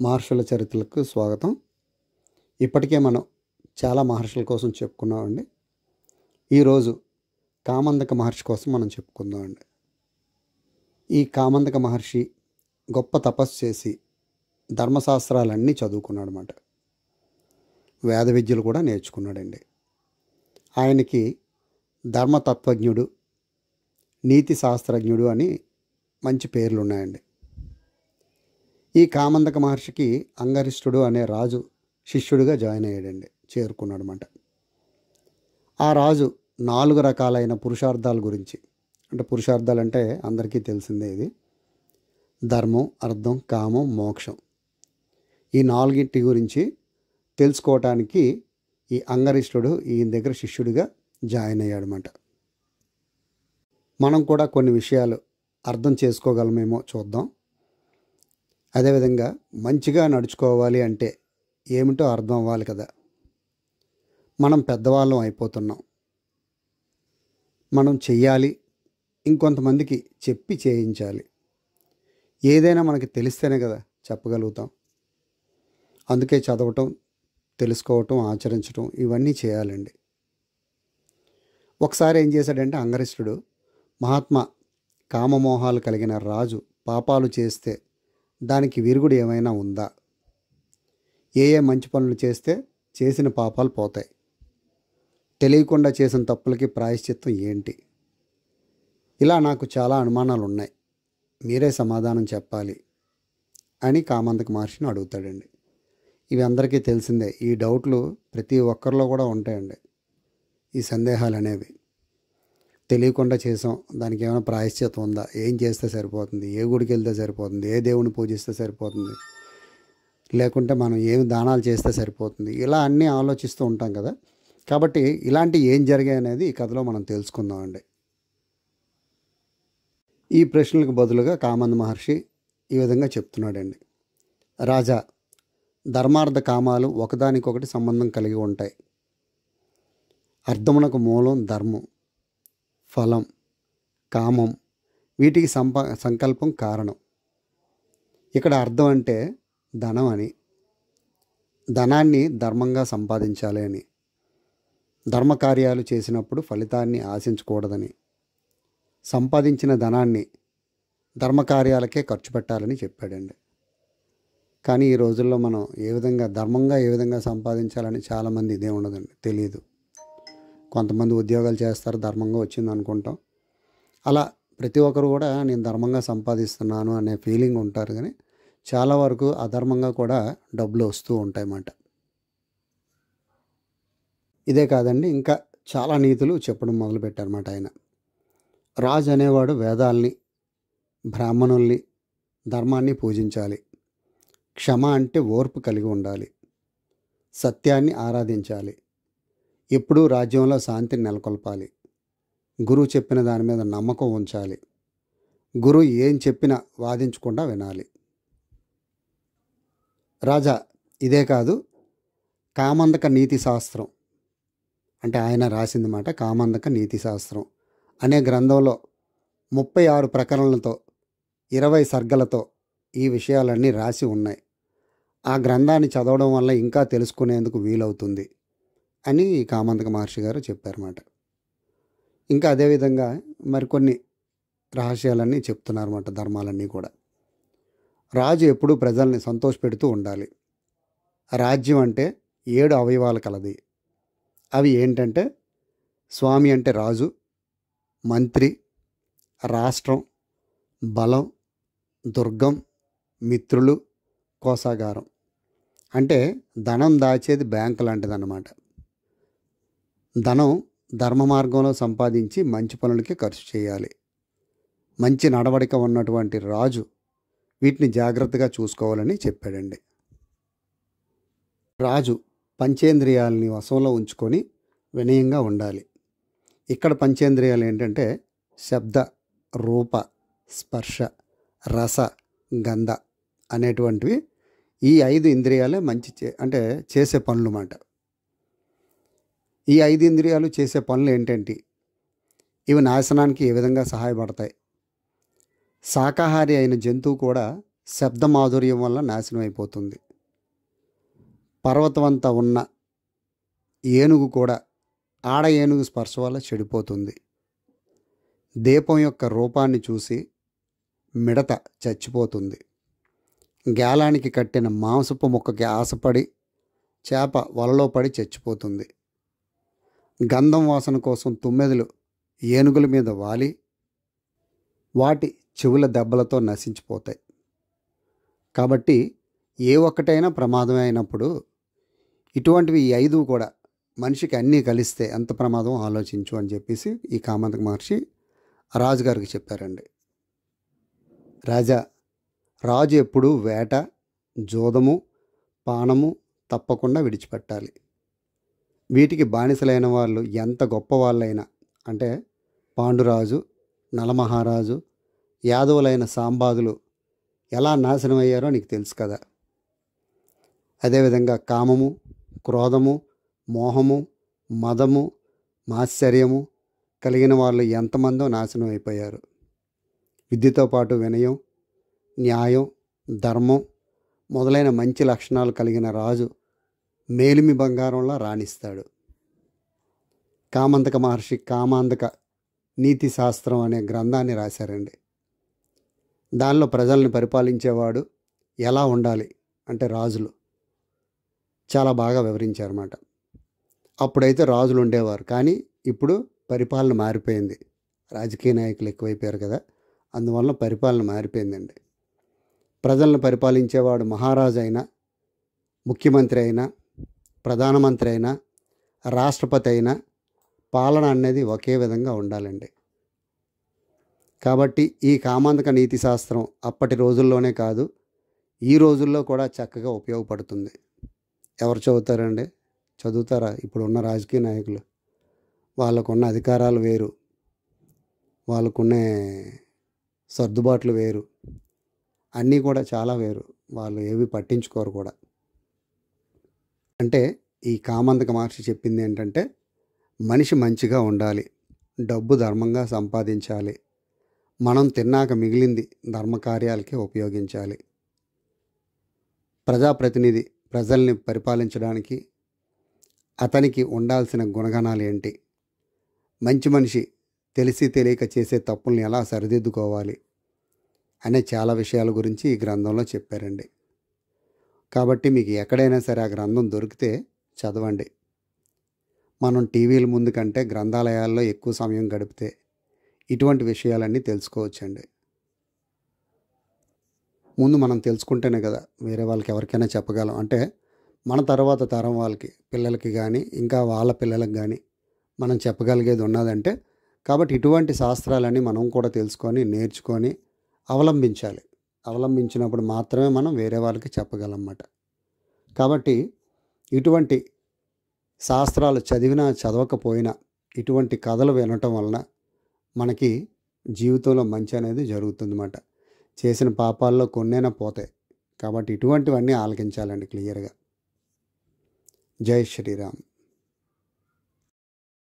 మహర్షుల చరిత్రలకు స్వాగతం. ఇప్పటికే మనం చాలా మహర్షుల కోసం చెప్పుకున్నామండి. ఈరోజు కామందక మహర్షి కోసం మనం చెప్పుకుందామండి. ఈ కామందక మహర్షి గొప్ప తపస్సు చేసి ధర్మశాస్త్రాలన్నీ చదువుకున్నాడు అన్నమాట. వేద విద్యలు కూడా నేర్చుకున్నాడండి. ఆయనకి ధర్మతత్వజ్ఞుడు, నీతి శాస్త్రజ్ఞుడు అని మంచి పేర్లు ఉన్నాయండి. ఈ కామందక మహర్షికి అంగరిష్ఠుడు అనే రాజు శిష్యుడిగా జాయిన్ అయ్యాడండి, చేరుకున్నాడు అన్నమాట. ఆ రాజు 4 రకాలైన పురుషార్థాల గురించి, అంటే పురుషార్థాలు అంటే అందరికీ తెలిసిందే, ఇది ధర్మం, అర్థం, కామం, మోక్షం, ఈ 4 గురించి తెలుసుకోవటానికి ఈ అంగరిష్ఠుడు ఈయన దగ్గర శిష్యుడిగా జాయిన్ అయ్యాడు అన్నమాట. మనం కూడా కొన్ని విషయాలు అర్థం చేసుకోగలమేమో చూద్దాం. అదేవిధంగా మంచిగా నడుచుకోవాలి అంటే ఏమిటో అర్థం అవ్వాలి కదా. మనం పెద్దవాళ్ళం అయిపోతున్నాం, మనం చెయ్యాలి, ఇంకొంతమందికి చెప్పి చేయించాలి. ఏదైనా మనకి తెలిస్తేనే కదా చెప్పగలుగుతాం. అందుకే చదవటం, తెలుసుకోవటం, ఆచరించటం ఇవన్నీ చేయాలండి. ఒకసారి ఏం చేశాడంటే అంగరిష్ఠుడు, మహాత్మా కామమోహాలు కలిగిన రాజు పాపాలు చేస్తే దానికి విరుగుడు ఏమైనా ఉందా? ఏ మంచి పనులు చేస్తే చేసిన పాపాలు పోతాయి? తెలియకుండా చేసిన తప్పులకి ప్రాయశ్చిత్తం ఏంటి? ఇలా నాకు చాలా అనుమానాలు ఉన్నాయి, మీరే సమాధానం చెప్పాలి అని కామందక మహర్షిని అడుగుతాడండి. ఇవి అందరికీ తెలిసిందే. ఈ డౌట్లు ప్రతి ఒక్కరిలో కూడా ఉంటాయండి. ఈ సందేహాలు అనేవి తెలియకుండా చేసాం, దానికి ఏమైనా ప్రాయశ్చిత్తం ఉందా? ఏం చేస్తే సరిపోతుంది? ఏ గుడికి వెళ్తే సరిపోతుంది? ఏ దేవుని పూజిస్తే సరిపోతుంది? లేకుంటే మనం ఏమి దానాలు చేస్తే సరిపోతుంది? ఇలా అన్నీ ఆలోచిస్తూ ఉంటాం కదా. కాబట్టి ఇలాంటి ఏం జరిగాయి అనేది ఈ కథలో మనం తెలుసుకుందామండి. ఈ ప్రశ్నలకు బదులుగా కామంద మహర్షి ఈ విధంగా చెప్తున్నాడండి. రాజా, ధర్మార్థ కామాలు ఒకదానికొకటి సంబంధం కలిగి ఉంటాయి. అర్థమునకు మూలం ధర్మం, ఫలం కామం, వీటికి సంకల్పం కారణం. ఇక్కడ అర్థం అంటే ధనం అని, ధనాన్ని ధర్మంగా సంపాదించాలి అని, ధర్మకార్యాలు చేసినప్పుడు ఫలితాన్ని ఆశించకూడదని, సంపాదించిన ధనాన్ని ధర్మకార్యాలకే ఖర్చు పెట్టాలని చెప్పాడండి. కానీ ఈ రోజుల్లో మనం ఏ విధంగా సంపాదించాలని చాలామంది ఇదే ఉండదండి, తెలియదు. కొంతమంది ఉద్యోగాలు చేస్తారు, ధర్మంగా వచ్చింది అనుకుంటాం. అలా ప్రతి ఒక్కరు కూడా నేను ధర్మంగా సంపాదిస్తున్నాను అనే ఫీలింగ్ ఉంటారు, కానీ చాలా వరకు అధర్మంగా కూడా డబ్బులు వస్తూ ఉంటాయన్నమాట. ఇదే కాదండి, ఇంకా చాలా నీతులు చెప్పడం మొదలుపెట్టారన్నమాట ఆయన. రాజు అనేవాడు వేదాల్ని, బ్రాహ్మణుల్ని, ధర్మాన్ని పూజించాలి. క్షమ అంటే ఓర్పు కలిగి ఉండాలి. సత్యాన్ని ఆరాధించాలి. ఎప్పుడూ రాజ్యంలో శాంతిని నెలకొల్పాలి. గురువు చెప్పిన దాని మీద నమ్మకం ఉంచాలి. గురువు ఏం చెప్పినా వాదించకుండా వినాలి. రాజా, ఇదే కాదు, కామందక నీతి శాస్త్రం అంటే ఆయన రాసింది మాట, కామందక నీతి శాస్త్రం అనే గ్రంథంలో 36 ప్రకరణలతో 20 సర్గలతో ఈ విషయాలన్నీ రాసి ఉన్నాయి. ఆ గ్రంథాన్ని చదవడం వల్ల ఇంకా తెలుసుకునేందుకు వీలవుతుంది అని కామందక మహర్షి గారు చెప్పారన్నమాట. ఇంకా అదేవిధంగా మరికొన్ని రహస్యాలన్నీ చెప్తున్నారన్నమాట, ధర్మాలన్నీ కూడా. రాజు ఎప్పుడూ ప్రజల్ని సంతోషపెడుతూ ఉండాలి. రాజ్యం అంటే 7 అవయవాలు కలది. అవి ఏంటంటే స్వామి అంటే రాజు, మంత్రి, రాష్ట్రం, బలం, దుర్గం, మిత్రులు, కోశాగారం. అంటే ధనం దాచేది బ్యాంకు లాంటిదన్నమాట. ధనం ధర్మ మార్గంలో సంపాదించి మంచి పనులకి ఖర్చు చేయాలి. మంచి నడవడిక ఉన్నటువంటి రాజు వీటిని జాగ్రత్తగా చూసుకోవాలని చెప్పాడండి. రాజు పంచేంద్రియాలని వశంలో ఉంచుకొని వినయంగా ఉండాలి. ఇక్కడ పంచేంద్రియాలు ఏంటంటే శబ్ద, రూప, స్పర్శ, రస, గంధ అనేటువంటివి ఈ 5 ఇంద్రియాలే అంటే చేసే పనులు మాట. ఈ 5 ఇంద్రియాలు చేసే పనులు ఏంటంటే ఇవి నాశనానికి ఏ విధంగా సహాయపడతాయి? శాకాహారి అయిన జంతువు కూడా శబ్ద మాధుర్యం వల్ల నాశనం అయిపోతుంది. పర్వతమంతా ఉన్న ఏనుగు కూడా ఆడ ఏనుగు స్పర్శ వల్ల చెడిపోతుంది. దీపం యొక్క రూపాన్ని చూసి మిడత చచ్చిపోతుంది. గాలానికి కట్టిన మాంసపు ముక్కకి ఆశపడి చేప వలలో పడి చచ్చిపోతుంది. గంధం వాసన కోసం తుమ్మెదలు ఏనుగుల మీద వాలి వాటి చెవుల దెబ్బలతో నశించిపోతాయి. కాబట్టి ఏ ఒక్కటైనా ప్రమాదమే అయినప్పుడు ఇటువంటివి ఈ 5 కూడా మనిషికి అన్నీ కలిస్తే ఎంత ప్రమాదం ఆలోచించు అని చెప్పేసి ఈ కామంతక మహర్షి రాజుగారికి చెప్పారండి. రాజు ఎప్పుడూ వేట, జోదము, పానము తప్పకుండా విడిచిపెట్టాలి. వీటికి బానిసలైన వాళ్ళు ఎంత గొప్ప వాళ్ళైనా, అంటే పాండురాజు, నలమహారాజు, యాదవులైన సాంబాదులు ఎలా నాశనం అయ్యారో నీకు తెలుసు కదా. అదేవిధంగా కామము, క్రోధము, మోహము, మదము, మాత్సర్యము కలిగిన వాళ్ళు ఎంతమందో నాశనం అయిపోయారు. విద్యతో పాటు వినయం, న్యాయం, ధర్మం మొదలైన మంచి లక్షణాలు కలిగిన రాజు మేలిమి బంగారంలా రాణిస్తాడు. కామంతక మహర్షి కామాంతక నీతి శాస్త్రం అనే గ్రంథాన్ని రాశారండి. దానిలో ప్రజల్ని పరిపాలించేవాడు ఎలా ఉండాలి అంటే రాజులు చాలా బాగా వివరించారన్నమాట. అప్పుడైతే రాజులు ఉండేవారు, కానీ ఇప్పుడు పరిపాలన మారిపోయింది. రాజకీయ నాయకులు ఎక్కువైపోయారు కదా, అందువల్ల పరిపాలన మారిపోయిందండి. ప్రజలను పరిపాలించేవాడు మహారాజు అయినా, ముఖ్యమంత్రి అయినా, ప్రధానమంత్రి అయినా, రాష్ట్రపతి అయినా పాలన అనేది ఒకే విధంగా ఉండాలండి. కాబట్టి ఈ కామాంతక నీతి శాస్త్రం అప్పటి రోజుల్లోనే కాదు, ఈ రోజుల్లో కూడా చక్కగా ఉపయోగపడుతుంది. ఎవరు చదువుతారండి? చదువుతారా? ఇప్పుడున్న రాజకీయ నాయకులు వాళ్ళకున్న అధికారాలు వేరు, వాళ్ళకున్న సర్దుబాట్లు వేరు, అన్నీ కూడా చాలా వేరు. వాళ్ళు ఏవి పట్టించుకోరు కూడా. అంటే ఈ కామంతక మహర్షి చెప్పింది ఏంటంటే మనిషి మంచిగా ఉండాలి, డబ్బు ధర్మంగా సంపాదించాలి, మనం తిన్నాక మిగిలింది ధర్మకార్యాలకి ఉపయోగించాలి. ప్రజాప్రతినిధి ప్రజల్ని పరిపాలించడానికి అతనికి ఉండాల్సిన గుణగణాలు ఏంటి, మంచి మనిషి తెలిసి తెలియక చేసే తప్పుల్ని ఎలా సరిదిద్దుకోవాలి అనే చాలా విషయాల గురించి ఈ గ్రంథంలో చెప్పారండి. కాబట్టి మీకు ఎక్కడైనా సరే ఆ గ్రంథం దొరికితే చదవండి. మనం టీవీల ముందు కంటే గ్రంథాలయాల్లో ఎక్కువ సమయం గడిపితే ఇటువంటి విషయాలన్నీ తెలుసుకోవచ్చండి. ముందు మనం తెలుసుకుంటేనే కదా వేరే వాళ్ళకి ఎవరికైనా చెప్పగలం. అంటే మన తర్వాత తరం వాళ్ళకి, పిల్లలకి కానీ ఇంకా వాళ్ళ పిల్లలకు కానీ మనం చెప్పగలిగేది ఉన్నదంటే, కాబట్టి ఇటువంటి శాస్త్రాలన్నీ మనం కూడా తెలుసుకొని నేర్చుకొని అవలంబించాలి. అవలంబించినప్పుడు మాత్రమే మనం వేరే వాళ్ళకి చెప్పగలమన్నమాట. కాబట్టి ఇటువంటి శాస్త్రాలు చదివినా చదవకపోయినా ఇటువంటి కథలు వినటం వలన మనకి జీవితంలో మంచి అనేది జరుగుతుందన్నమాట. చేసిన పాపాల్లో కొన్నైనా పోతాయి. కాబట్టి ఇటువంటివన్నీ ఆలకించాలండి క్లియర్గా. జై శ్రీరామ్.